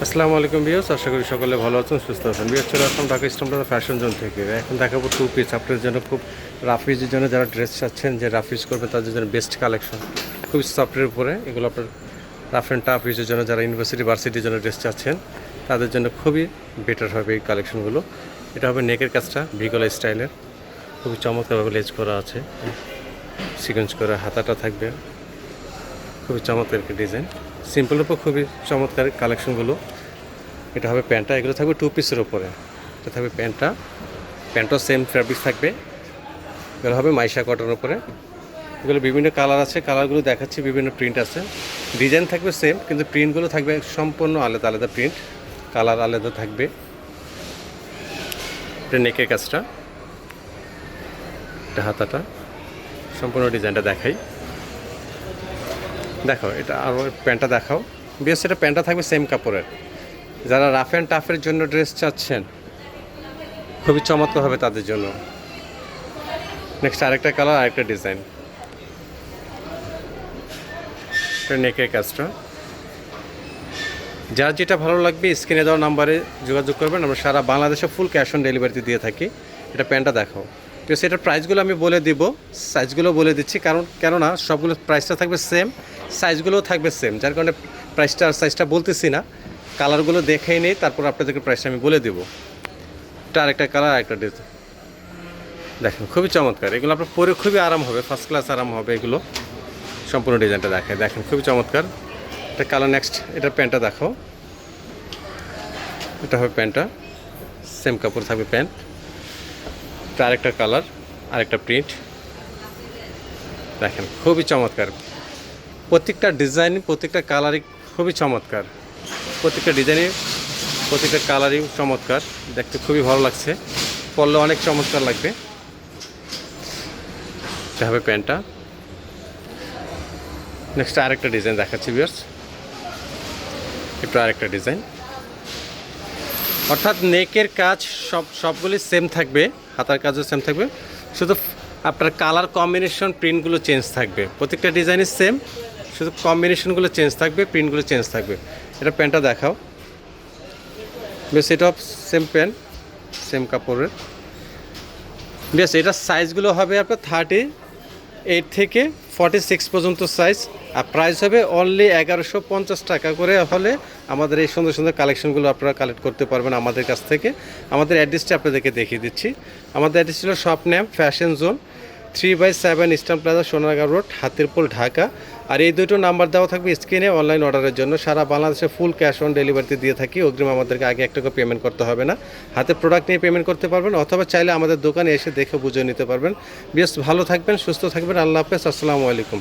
আসসালামু আলাইকুম ভিউয়ার্স, আশা করি সকলে ভালো আছেন, সুস্থ আছেন। ভিউয়ার্স, চলে আসলাম ঢাকা ইস্টার্ন ফ্যাশন জোন থেকে। এখন দেখাবো টু পিস আপনাদের জন্য, খুব রাফিজের জন্য যারা ড্রেস চাচ্ছেন, যে রাফিজ করবে তাদের জন্য বেস্ট কালেকশন, খুব সফটের উপরে। এগুলো আপনার রাফ অ্যান্ড টাফ ইউজের জন্য, যারা ইউনিভার্সিটি ভার্সিটির জন্য ড্রেস চাচ্ছেন তাদের জন্য খুবই বেটার হবে এই কালেকশনগুলো। এটা হবে নেকের কাজটা ভিগলা স্টাইলের, খুবই চমৎকারভাবে লেজ করা আছে, সিকোয়েন্স করা হাতাটা থাকবে, খুবই চমৎকার একটা ডিজাইন। সিম্পলের উপর খুবই চমৎকার কালেকশনগুলো। এটা হবে প্যান্টটা, এগুলো থাকবে টু পিসের ওপরে। এটা থাকবে প্যান্টও সেম ফ্যাব্রিক থাকবে। এগুলো হবে মাইশা কটনের উপরে। এগুলো বিভিন্ন কালার আছে, কালারগুলো দেখাচ্ছি, বিভিন্ন প্রিন্ট আছে। ডিজাইন থাকবে সেম, কিন্তু প্রিন্টগুলো থাকবে সম্পূর্ণ আলাদা আলাদা প্রিন্ট, কালার আলাদা থাকবে। এটা নেকের কাজটা, এটা হাতাটা, সম্পূর্ণ ডিজাইনটা দেখাই। দেখো এটা আরও প্যান্টটা দেখাও। বেশ, এটা প্যান্টটা থাকবে সেম কাপড়ের। যারা রাফ অ্যান্ড টাফের জন্য ড্রেস চাচ্ছেন খুবই চমৎকার হবে তাদের জন্য। নেক্সট আরেকটা কালার, আরেকটা ডিজাইন। এটা নেকের কাজটা, যার যেটা ভালো লাগবে স্ক্রিনে দেওয়া নাম্বারে যোগাযোগ করবেন। আমরা সারা বাংলাদেশে ফুল ক্যাশ অন ডেলিভারিতে দিয়ে থাকি। এটা প্যান্টটা দেখাও। তো সেটার প্রাইসগুলো আমি বলে দিব, সাইজগুলো বলে দিচ্ছি, কেননা সবগুলো প্রাইসটা থাকবে সেম, সাইজগুলোও থাকবে সেম, যার কারণে প্রাইসটা আর সাইজটা বলতেছি না। কালারগুলো দেখেই নেই, তারপর আপনাদেরকে প্রাইসটা আমি বলে দেবো। এটা আরেকটা কালার, আরেকটা ডিজাইন। দেখেন খুবই চমৎকার, এগুলো আপনার পরে খুবই আরাম হবে, ফার্স্ট ক্লাস আরাম হবে এগুলো। সম্পূর্ণ ডিজাইনটা দেখায়, দেখেন খুবই চমৎকার। এটা কালার। নেক্সট এটার প্যান্টটা দেখো। এটা হবে প্যান্টটা, সেম কাপড় থাকবে প্যান্ট। এটা আরেকটা কালার, আরেকটা প্রিন্ট। দেখেন খুবই চমৎকার, প্রত্যেকটা ডিজাইন, প্রত্যেকটা কালারই খুবই চমৎকার। প্রত্যেকটা ডিজাইনই, প্রত্যেকটা কালারই চমৎকার, দেখতে খুবই ভালো লাগছে, পরলে অনেক চমৎকার লাগবে। এটা হবে প্যান্টটা। নেক্সট আরেকটা ডিজাইন দেখাচ্ছি ভিউয়ার্স। এটা আরেকটা ডিজাইন। অর্থাৎ নেকের কাজ সবগুলি সেম থাকবে, হাতার কাজও সেম থাকবে, শুধু আপনার কালার কম্বিনেশন, প্রিন্টগুলো চেঞ্জ থাকবে। প্রত্যেকটা ডিজাইনই সেম, শুধু কম্বিনেশনগুলো চেঞ্জ থাকবে, প্রিন্টগুলো চেঞ্জ থাকবে। এটা প্যান্টটা দেখাও। বেশ, এটা সেম প্যান্ট, সেম কাপড়ের। বেশ, এটার সাইজগুলো হবে আপনার 38 থেকে 46 পর্যন্ত সাইজ। আর প্রাইস হবে অনলি 1150 টাকা করে হলে আমাদের এই সুন্দর সুন্দর কালেকশনগুলো আপনারা কালেক্ট করতে পারবেন আমাদের কাছ থেকে। আমাদের অ্যাড্রেসটা আপনাদেরকে দেখিয়ে দিচ্ছি। আমাদের অ্যাড্রেস ছিল shop name fashion zone, 3/7 eastern plaza, Sonargaon road, Hatirpul, Dhaka. আর এই দুটো নাম্বার দেওয়া থাকবে স্ক্রিনে অনলাইন অর্ডারের জন্য। সারা বাংলাদেশে ফুল ক্যাশ অন ডেলিভারিতে দিয়ে থাকি, অগ্রিম আমাদেরকে আগে 1 টাকা পেমেন্ট করতে হবে না। হাতে প্রোডাক্ট নিয়ে পেমেন্ট করতে পারবেন, অথবা চাইলে আমাদের দোকানে এসে দেখে বুঝে নিতে পারবেন। বেশ, ভালো থাকবেন, সুস্থ থাকবেন। আল্লাহ হাফেজ, আসসালামু আলাইকুম।